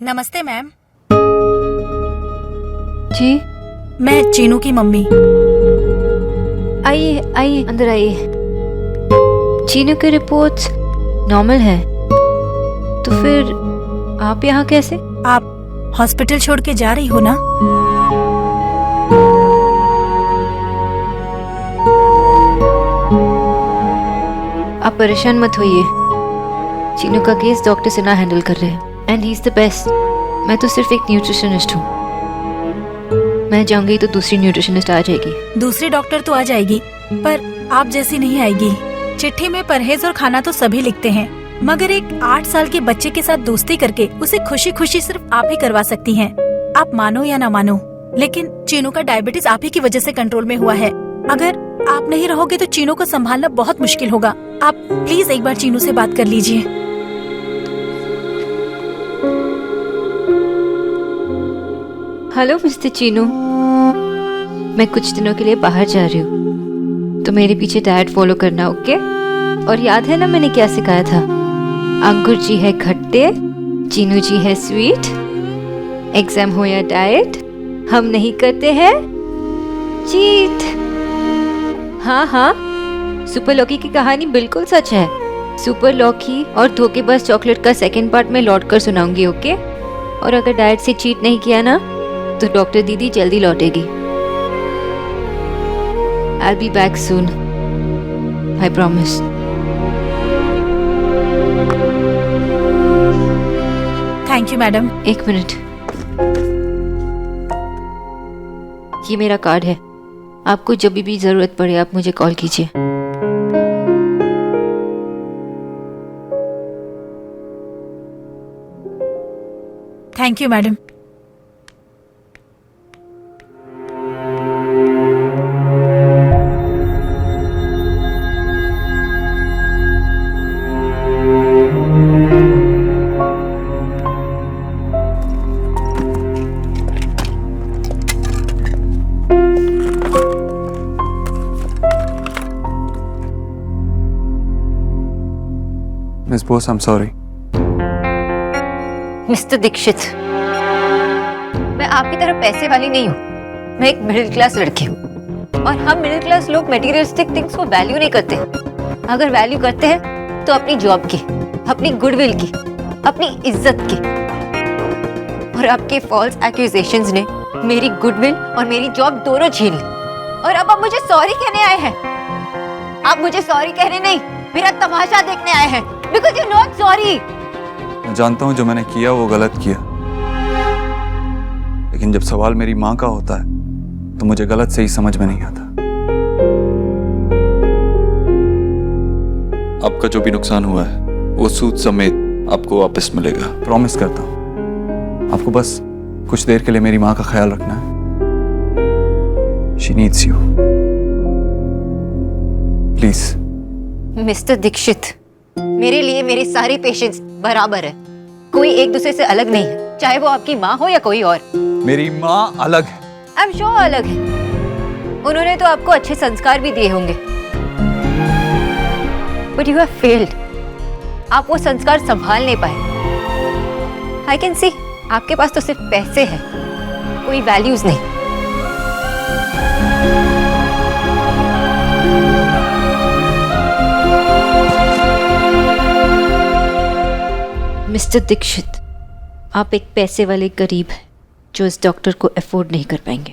नमस्ते मैम। जी मैं चीनू की मम्मी। आइए आइए, अंदर आइए। चीनू की रिपोर्ट्स नॉर्मल है, तो फिर आप यहाँ कैसे? आप हॉस्पिटल छोड़ के जा रही हो ना? आप परेशान मत होइए, चीनू का केस डॉक्टर सिन्हा हैंडल कर रहे हैं and he is the best. मैं तो सिर्फ एक न्यूट्रिशनिस्ट हूँ। मैं जाऊंगी तो दूसरी न्यूट्रिशनिस्ट आ जाएगी। दूसरी डॉक्टर तो आ जाएगी, पर आप जैसी नहीं आएगी। चिट्ठी में परहेज और खाना तो सभी लिखते हैं, मगर एक 8 साल के बच्चे के साथ दोस्ती करके उसे खुशी खुशी सिर्फ आप ही करवा सकती हैं। आप मानो या ना मानो, लेकिन चीनू का डायबिटीज आप ही की वजह से कंट्रोल में हुआ है। अगर आप नहीं रहोगे तो चीनू को संभालना बहुत मुश्किल होगा। आप प्लीज एक बार चीनू से बात कर लीजिए। हेलो मिस्टर चीनू, मैं कुछ दिनों के लिए बाहर जा रही हूँ, तो मेरे पीछे डाइट फॉलो करना, ओके? और याद है ना मैंने क्या सिखाया था? अंकुर जी है खट्टे, चीनू जी है स्वीट। एग्जाम हो या डाइट, हम नहीं करते हैं चीट। हाँ हाँ, सुपर लॉकी की कहानी बिल्कुल सच है। सुपर लॉकी और धोखेबाज चॉकलेट का सेकंड पार्ट में लौट कर सुनाऊंगी, ओके? और अगर डाइट से चीट नहीं किया ना, तो डॉक्टर दीदी जल्दी लौटेगी। I'll be back soon. I promise. Thank you madam. एक मिनट, ये मेरा कार्ड है। आपको जब भी जरूरत पड़े आप मुझे कॉल कीजिए। Thank you madam. Miss Bose, I am sorry. Mister Dikshit, मैं आपकी तरह पैसे वाली नहीं हूँ। मैं एक मिडिल क्लास लड़की हूँ, और हम मिडिल क्लास लोग मटेरियलिस्टिक थिंग्स को वैल्यू नहीं करते। अगर वैल्यू करते हैं तो अपनी जॉब की, अपनी गुडविल की, अपनी इज्जत की। और आपके फॉल्स एक्यूजेशंस ने मेरी गुडविल और मेरी जॉब दोनों छीन ली। और अब आप मुझे सॉरी कहने आए हैं। आप मुझे सॉरी कहने नहीं, मेरा तमाशा देखने आए हैं। Because you're not sorry. मैं जानता हूँ जो मैंने किया वो गलत किया, लेकिन जब सवाल मेरी माँ का होता है तो मुझे गलत सही समझ में नहीं आता। आपका जो भी नुकसान हुआ है वो सूद समेत आपको वापस मिलेगा, प्रॉमिस करता हूँ। आपको बस कुछ देर के लिए मेरी माँ का ख्याल रखना है। She needs you. Please. Mister Dikshit, मेरे लिए मेरी सारी पेशेंट्स बराबर है। कोई एक दूसरे से अलग नहीं है, चाहे वो आपकी माँ हो या कोई और। मेरी माँ अलग है। आई एम श्योर अलग है। उन्होंने तो आपको अच्छे संस्कार भी दिए होंगे, बट यू हैव फेल्ड। आप वो संस्कार संभाल नहीं पाए। आई कैन सी, आपके पास तो सिर्फ पैसे हैं, कोई वैल्यूज नहीं। मिस्टर दीक्षित, आप एक पैसे वाले गरीब हैं जो इस डॉक्टर को अफोर्ड नहीं कर पाएंगे।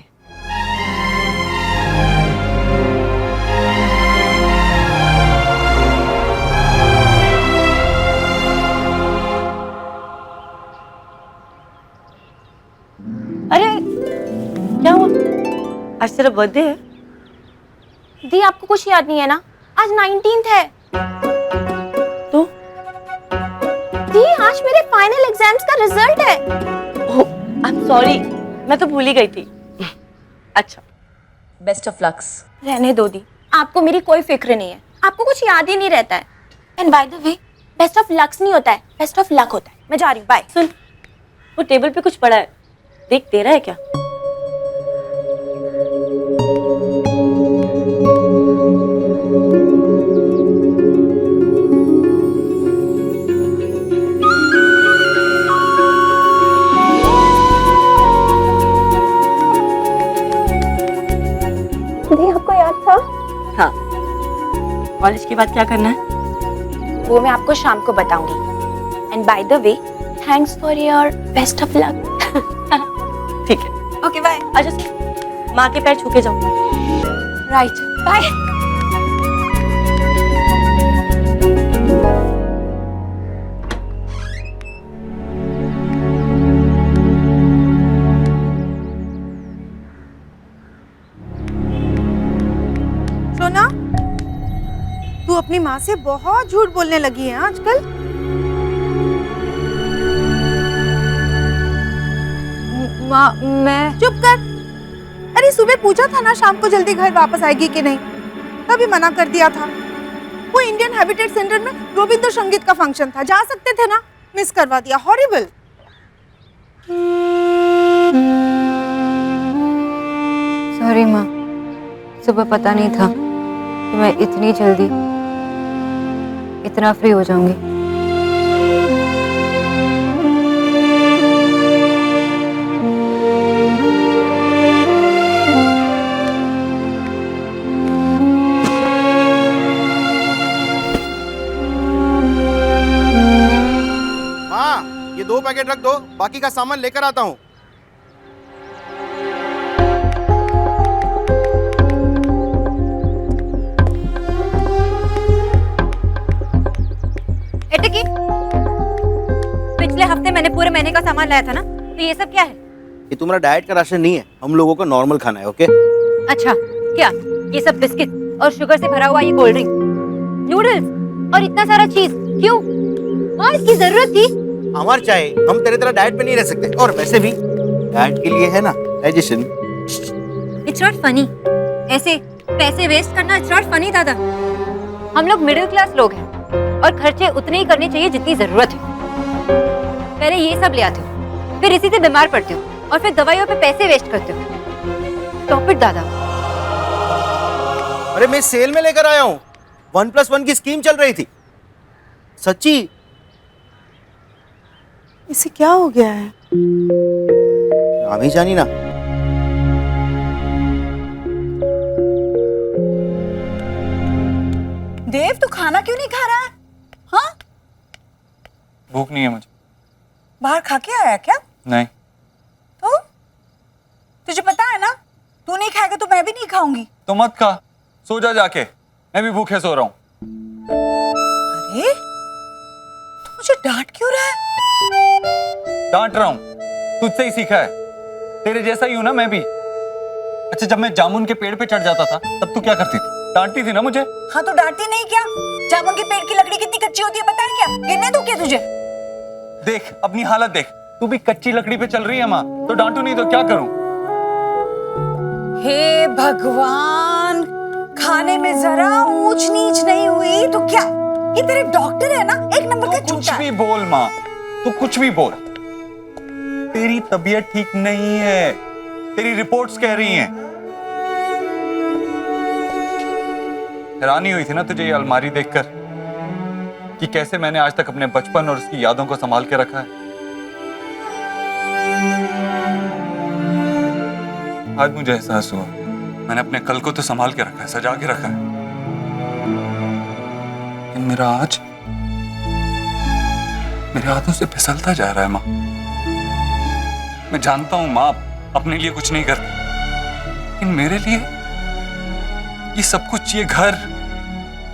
अरे क्या हुआ? आज तेरा बर्थडे है? दी, आपको कुछ याद नहीं है ना? आज 19th है। तो दी, आज मेरे फाइनल एग्जाम्स का रिजल्ट है। ओह, आई एम सॉरी, मैं तो भूल ही गई थी। अच्छा, बेस्ट ऑफ लक्स। रहने दो दी, आपको मेरी कोई फिक्र नहीं है। आपको कुछ याद ही नहीं रहता है। And by the way, best of lux नहीं होता है, बेस्ट ऑफ लक होता है। मैं जा रही हूँ, बाय। सुन, वो टेबल पे कुछ पड़ा है, देख। तेरा है क्या? कॉलेज के बाद क्या करना है? वो मैं आपको शाम को बताऊंगी। And by the way, thanks for your best of luck. ठीक है, ओके बाय। अच्छा माँ के पैर छू के जाओ। Right, bye. सोना, तू अपनी माँ से बहुत झूठ बोलने लगी है आजकल। माँ मैं चुप कर। अरे सुबह पूछा था ना शाम को जल्दी घर वापस आएगी कि नहीं, तभी मना कर दिया था। वो इंडियन हैबिटेट सेंटर में रविंद्र संगीत का फंक्शन था, जा सकते थे ना, मिस करवा दिया। हॉरिबल। सॉरी माँ, सुबह पता नहीं था कि मैं इतनी जल्दी इतना फ्री हो जाऊंगी। हाँ, ये 2 पैकेट रख दो, बाकी का सामान लेकर आता हूँ। एटकी, पिछले हफ्ते मैंने पूरे महीने का सामान लाया था ना, तो ये सब क्या है? ये तुम्हारा डाइट का राशन नहीं है, हम लोगों का नॉर्मल खाना है। ओके? अच्छा, क्या ये सब बिस्किट और शुगर से भरा हुआ ये कोल्ड ड्रिंक, नूडल्स और इतना सारा चीज क्यों? माँ इसकी जरूरत थी? हमार चाहे, हम तेरे तरह डाइट पे नहीं रह सकते। और वैसे भी डाइट के लिए है ना डाइजेशन। इट्स नॉट फनी, ऐसे पैसे वेस्ट करना इट्स नॉट फनी दादा। हम लोग मिडिल क्लास लोग हैं और खर्चे उतने ही करने चाहिए जितनी जरूरत है। पहले ये सब ले आते हो, फिर इसी से बीमार पड़ते हो और फिर दवाइयों पे पैसे वेस्ट करते हो। स्टॉप इट दादा। अरे मैं सेल में लेकर आया हूँ, 1+1 की स्कीम चल रही थी। सच्ची। इसे क्या हो गया है? अभी जानी ना। देव, तू खाना क्यों नहीं खा रहा है? हाँ, भूख नहीं है मुझे। बाहर खा के आया क्या? नहीं। तो तुझे पता है ना, तू नहीं खाएगा तो मैं भी नहीं खाऊंगी। तो मत खा, सो जा जाके, मैं भी भूखे सो रहा हूँ। अरे तू मुझे डांट क्यों रहा है? डांट रहा हूँ, तुझसे ही सीखा है, तेरे जैसा ही हूं ना मैं भी। अच्छा, जब मैं जामुन के पेड़ पे चढ़ जाता था तब तू क्या करती थी? डांटती थी ना मुझे। हाँ तो डांटती नहीं क्या? जामुन के पेड़ की लकड़ी कितनी कच्ची होती है पता है क्या? गिरने दूं क्या तुझे? देख अपनी हालत देख, तू भी कच्ची लकड़ी पे चल रही है माँ, तो डांटू नहीं तो क्या करूं? हे भगवान, खाने में जरा ऊंच नीच नहीं हुई तो क्या? ये तेरे डॉक्टर है ना, एक नंबर का तू कुछ झूठा। भी बोल माँ, तू कुछ भी बोल, तेरी तबीयत ठीक नहीं है, तेरी रिपोर्ट्स कह रही हैं। हैरानी हुई थी ना तुझे ये अलमारी देखकर कि कैसे मैंने आज तक अपने बचपन और उसकी यादों को संभाल के रखा है। आज मुझे एहसास हुआ मैंने अपने कल को तो संभाल के रखा है, सजा के रखा है, लेकिन मेरा आज मेरे हाथों से फिसलता जा रहा है माँ। मैं जानता हूं माँ अपने लिए कुछ नहीं करती, लेकिन मेरे लिए ये सब कुछ, ये घर,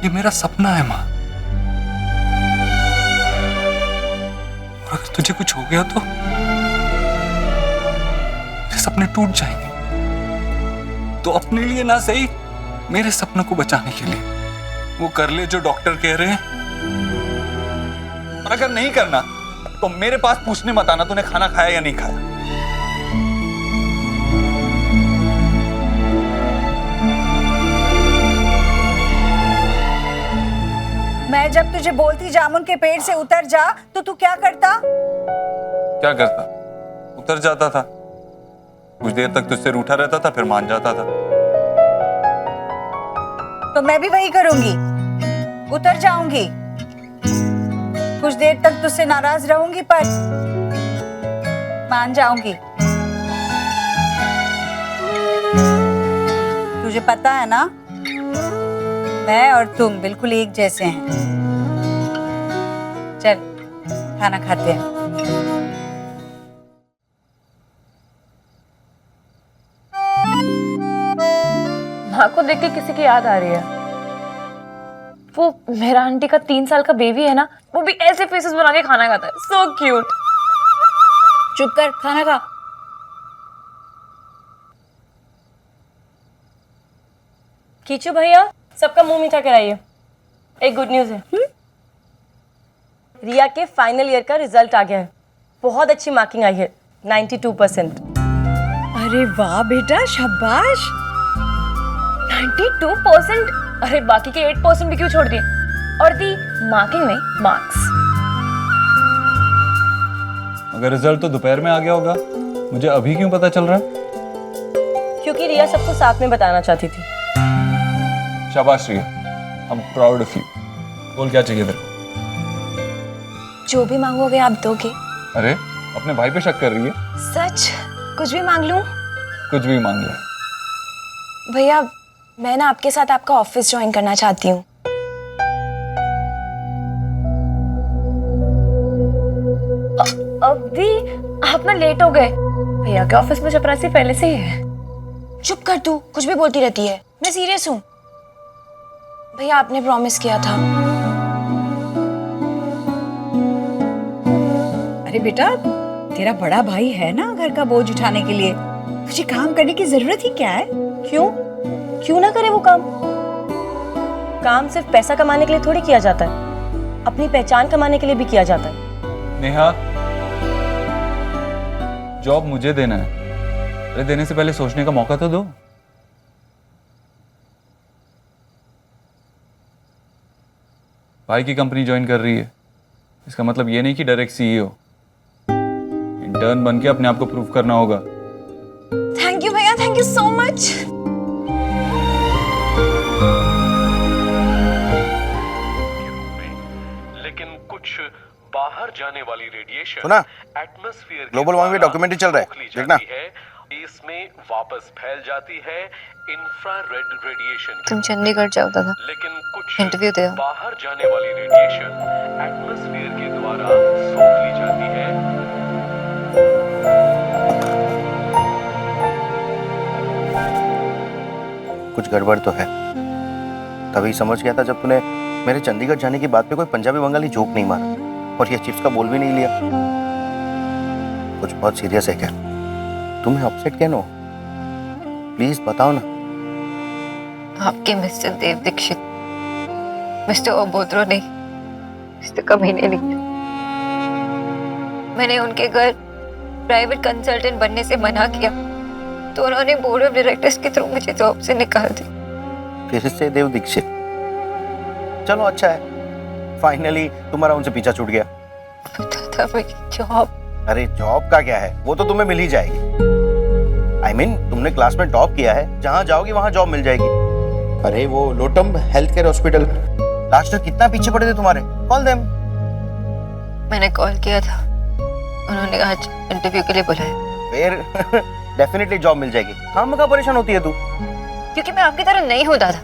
ये मेरा सपना है माँ। और अगर तुझे कुछ हो गया तो मेरे सपने टूट जाएंगे। तो अपने लिए ना सही, मेरे सपनों को बचाने के लिए वो कर ले जो डॉक्टर कह रहे हैं। और अगर नहीं करना तो मेरे पास पूछने मत आना तूने खाना खाया या नहीं खाया। मैं जब तुझे बोलती जामुन के पेड़ से उतर जा तो तू क्या करता? क्या करता? उतर जाता था, कुछ देर तक तुझसे रूठा रहता था, फिर मान जाता था। तो मैं भी वही करूंगी, उतर जाऊंगी, कुछ देर तक तुझसे नाराज रहूंगी पर मान जाऊंगी। तुझे पता है ना, मैं और तुम बिल्कुल एक जैसे हैं। चल खाना खाते हैं। माँ को देख के किसी की याद आ रही है। वो मेरा आंटी का 3 साल का बेबी है ना, वो भी ऐसे फेसेस बना के खाना खाता है। So cute. चुप कर, खाना खा। कीचू भैया, सबका मुंह मीठा कराइए। एक गुड न्यूज है। रिया के फाइनल ईयर का रिजल्ट आ गया है। बहुत अच्छी मार्किंग आई है, 92%। अरे वाह बेटा, शाबाश। 92%? अरे बाकी के 8% भी क्यों छोड़ दिए? और दी मार्किंग में मार्क्स। अगर रिजल्ट तो दोपहर में आ गया होगा, मुझे अभी क्यों पता चल रहा है? क्योंकि रिया सबको साथ में बताना चाहती थी। शाबाश Riya, I am proud of you. बोल क्या चाहिए तेरे को? जो भी मांगोगे आप दोगे। अरे अपने भाई पे शक कर रही है? सच? कुछ भी मांग लूं? कुछ भी मांग ले। भैया मैं ना आपके साथ आपका ऑफिस ज्वाइन करना चाहती हूँ। अभी आप ना लेट हो गए। भैया के ऑफिस में चपरासी पहले से ही है। चुप कर तू, कुछ भी बोलती रहती है। मैं सीरियस हूँ भैया, आपने प्रॉमिस किया था। अरे बेटा, तेरा बड़ा भाई है ना घर का बोझ उठाने के लिए, तुझे काम करने की जरूरत ही क्या है? क्यों क्यों ना करे वो काम? काम सिर्फ पैसा कमाने के लिए थोड़ी किया जाता है, अपनी पहचान कमाने के लिए भी किया जाता है। नेहा, जॉब मुझे देना है। अरे देने से पहले सोचने का मौका तो दो। भाई की कंपनी ज्वाइन कर रही है, इसका मतलब ये नहीं कि डायरेक्ट सीईओ। इंटर्न बन के अपने आप को प्रूव करना होगा। थैंक यू भैया, थैंक यू सो मच। लेकिन कुछ बाहर जाने वाली रेडिएशन सुना? एटमॉस्फेयर ग्लोबल वार्मिंग पे डॉक्यूमेंट्री चल रहा है, देखना। इसमें वापस फैल जाती है इंफ्रारेड रेडिएशन। तुम चंडीगढ़ जाओ दादा, लेकिन कुछ इंटरव्यू दे। बाहर जाने वाली रेडिएशन एटमॉस्फेयर के द्वारा सोख ली जाती है। कुछ गड़बड़ तो है। तभी समझ गया था जब तूने मेरे चंडीगढ़ जाने की बात पे कोई पंजाबी बंगाली जोक नहीं मारा और ये चिप्स का बोल भी नहीं लिया। कुछ बहुत सीरियस है क्या? तुम्हें अपसेट क्या नो? प्लीज बताओ ना। आपके मिस्टर देव दीक्षित, मिस्टर ओबोत्रो नहीं, मिस्टर कमीने नहीं। मैंने उनके घर प्राइवेट कंसल्टेंट बनने से मना किया तो उन्होंने बोर्ड ऑफ डायरेक्टर्स के थ्रू मुझे जॉब से निकाल दी। फिर से देव दीक्षित? चलो अच्छा है, फाइनली तुम्हारा उनसे पीछा छूट गया। दादा मेरी जॉब। अरे जॉब का क्या है, वो तो तुम्हें मिल ही जाएगी। I mean, तुमने क्लास में टॉप किया है, जहाँ जाओगी वहाँ जॉब मिल जाएगी। अरे वो लोटम हेल्थ केयर हॉस्पिटल, लास्ट तक कितना पीछे पड़े थे तुम्हारे। Call them. मैंने कॉल किया था, उन्होंने आज इंटरव्यू के लिए बुलाया। फिर डेफिनेटली जॉब मिल जाएगी। काम का परेशान होती है तू? क्योंकि मैं आपकी तरह नहीं हूँ दादा।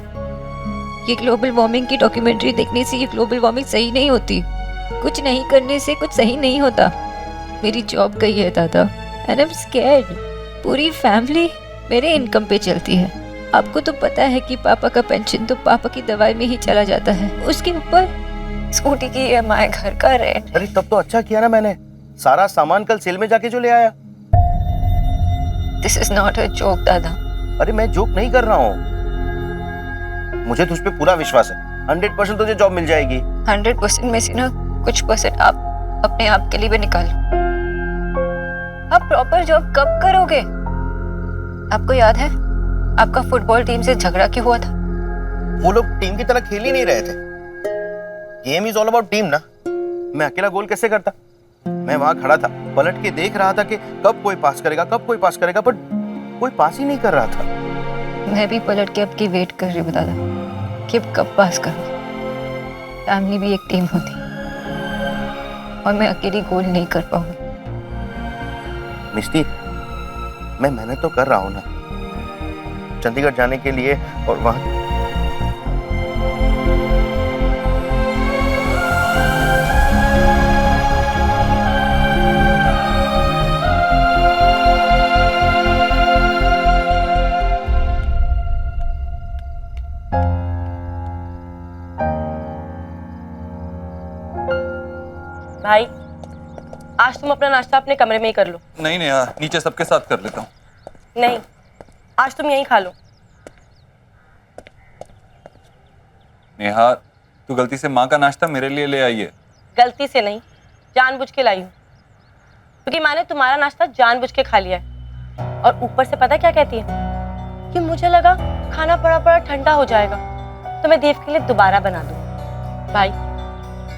ये ग्लोबल वार्मिंग की डॉक्यूमेंट्री देखने से ये ग्लोबल वार्मिंग सही नहीं होती। कुछ नहीं करने से कुछ सही नहीं होता। मेरी जॉब गई है दादा, एंड आई एम स्कैर्ड। पूरी फैमिली मेरे इनकम पे चलती है। आपको तो पता है कि पापा का पेंशन तो पापा की दवाई में ही चला जाता है, उसके ऊपर स्कूटी की EMI, घर का रेंट। अरे तब तो अच्छा किया ना मैंने, सारा सामान कल सेल में जाके जो ले आया। This is not a joke दादा। अरे मैं जोक नहीं कर रहा हूँ, मुझे तुझ पे पूरा विश्वास है। 100% तुझे जॉब मिल जाएगी। 100% में से ना कुछ परसेंट आप अपने आप के लिए भी निकालो। आप प्रॉपर जॉब कब करोगे? आपको याद है आपका फुटबॉल टीम से झगड़ा क्यों हुआ था? वो लोग टीम की तरह खेल ही नहीं रहे थे। Game is all about team ना। मैं अकेला गोल कैसे करता? मैं वहां खड़ा था, पलट के देख रहा था कि कब कोई पास करेगा, कब कोई पास करेगा, पर कोई पास ही नहीं कर रहा था। मैं भी पलट के आपकी वेट कर रही हूँ दादा कि अब कब पास करूँ। फैमिली भी एक टीम होती और मैं अकेली गोल नहीं कर पाऊंगी। मिस्टी, मैं मेहनत तो कर रहा हूँ ना चंडीगढ़ जाने के लिए, और वहां आज तुम अपना नाश्ता अपने कमरे में ही कर लो। नहीं नेहा, नीचे सबके साथ कर लेता हूँ। नहीं, आज तुम यहीं खा लो। नेहा, तू गलती से माँ का नाश्ता मेरे लिए ले आई है। गलती से नहीं, जानबूझ के लाई हूँ, क्योंकि माँ ने तुम्हारा नाश्ता जानबूझ के खा लिया है। और ऊपर से पता क्या कहती है कि मुझे लगा खाना पड़ा पड़ा ठंडा हो जाएगा तो मैं देव के लिए दोबारा बना दूँ। भाई,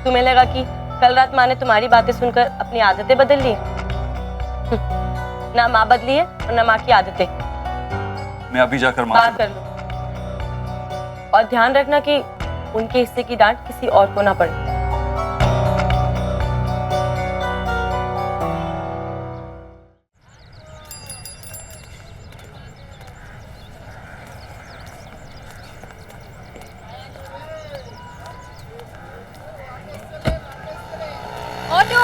तुम्हें लगा कि कल रात माँ ने तुम्हारी बातें सुनकर अपनी आदतें बदल ली? ना माँ बदली है और ना माँ की आदतें। मैं अभी जाकर माँ बात कर लो, और ध्यान रखना कि उनके हिस्से की डांट किसी और को ना पड़े। Auto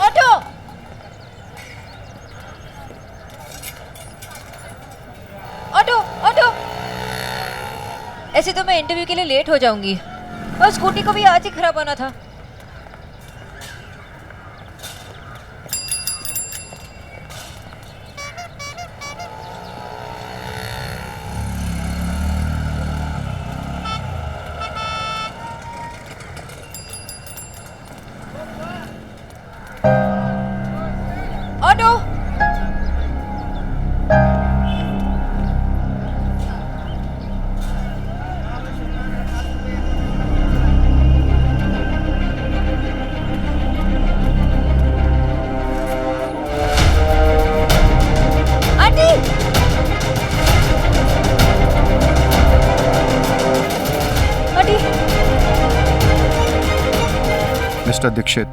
auto, auto auto. ऐसे तो मैं इंटरव्यू के लिए लेट हो जाऊंगी, और स्कूटी को भी आज ही खराब होना था। Auto, aunty. Aunty, mister Dikshit,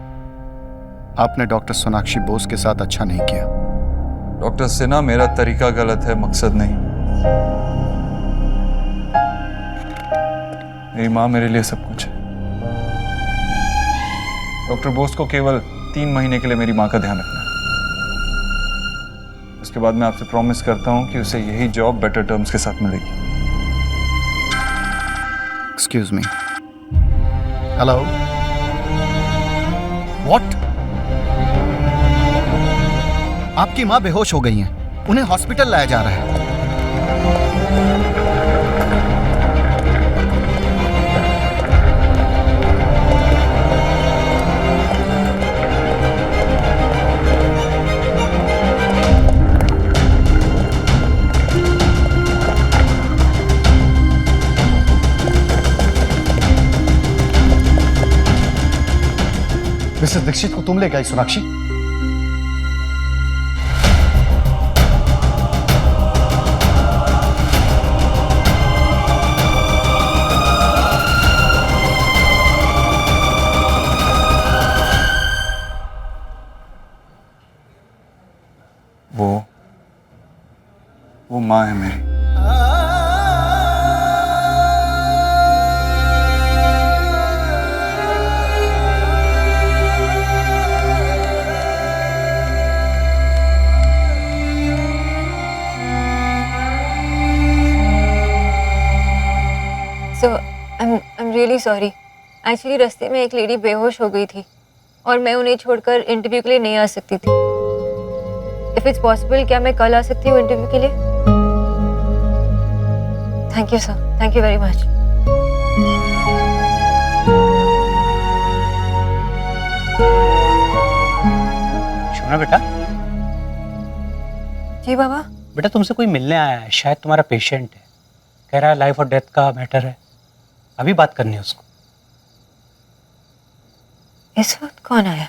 आपने डॉक्टर सोनाक्षी बोस के साथ अच्छा नहीं किया। डॉक्टर सिन्हा, मेरा तरीका गलत है, मकसद नहीं। मेरी माँ मेरे लिए सब कुछ है। डॉक्टर बोस को केवल 3 महीने के लिए मेरी माँ का ध्यान रखना है। उसके बाद मैं आपसे प्रॉमिस करता हूँ कि उसे यही जॉब बेटर टर्म्स के साथ मिलेगी। Excuse me. हेलो। व्हाट? आपकी माँ बेहोश हो गई हैं। उन्हें हॉस्पिटल लाया जा रहा है। मिसेस दीक्षित को तुम ले गई सोनाक्षी? वो माँ है मेरी। So I am really sorry. Actually रास्ते में एक लेडी बेहोश हो गई थी और मैं उन्हें छोड़कर इंटरव्यू के लिए नहीं आ सकती थी। इफ इट्स पॉसिबल, क्या मैं कल आ सकती हूँ इंटरव्यू के लिए? Thank you sir, thank you very much. Shona बेटा। जी बाबा। बेटा, तुमसे कोई मिलने आया है, शायद तुम्हारा पेशेंट है। कह रहा है लाइफ और डेथ का मैटर है, अभी बात करनी है उसको। इस वक्त कौन आया?